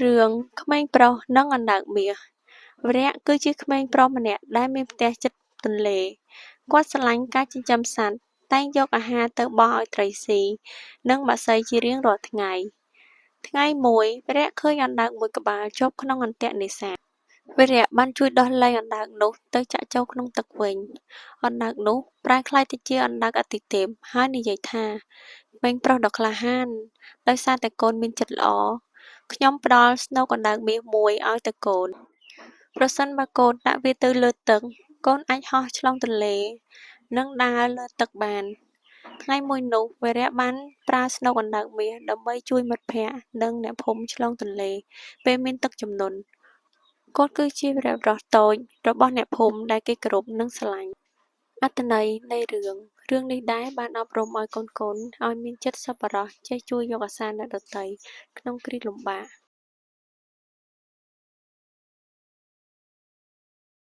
រឿងក្មេងប្រុសនិងអណ្ដើកមាស វរៈគឺជាក្មេងប្រុសម្នាក់ដែលមានផ្ទះជិតទន្លេ គាត់ស្រឡាញ់ការចិញ្ចឹមសត្វ តែងយកអាហារទៅបោះឲ្យត្រីស៊ី និងបក្សីជារៀងរាល់ថ្ងៃ ថ្ងៃមួយ វរៈឃើញអណ្ដើកមួយក្បាលជាប់ក្នុងអន្ទាក់នេសាទ វរៈបានជួយដោះលែងអណ្ដើកនោះទៅចាក់ចូលក្នុងទឹកវិញ អណ្ដើកនោះប្រែក្លាយទៅជាអណ្ដើកអាទិទេព ហើយនិយាយថា ក្មេងប្រុសដ៏ក្លាហាន ដោយសារតែកូនមានចិត្តល្អ ខ្ញុំផ្ដល់ស្នូកអណ្ដើកមាសមួយឲ្យទៅកូន ប្រសិនបើកូនដាក់វាទៅលើទឹក កូនអាចហោះឆ្លងទន្លេ និងដើរលើទឹកបាន ថ្ងៃមួយនោះ វរៈបានប្រើស្នូកអណ្ដើកមាសដើម្បីជួយមិត្តភក្តិ និងអ្នកភូមិឆ្លងទន្លេ ពេលមានទឹកជំនន់ គាត់គឺជាវីរបុរសតូចរបស់អ្នកភូមិដែលគេគោរពនិងស្រឡាញ់ អត្ថន័យនៃរឿងនេះដែរបានអប់រំឲ្យកូនៗឲ្យមានចិត្តសប្បុរស ចេះជួយយកអាសារអ្នកដទៃក្នុងគ្រាលំបាក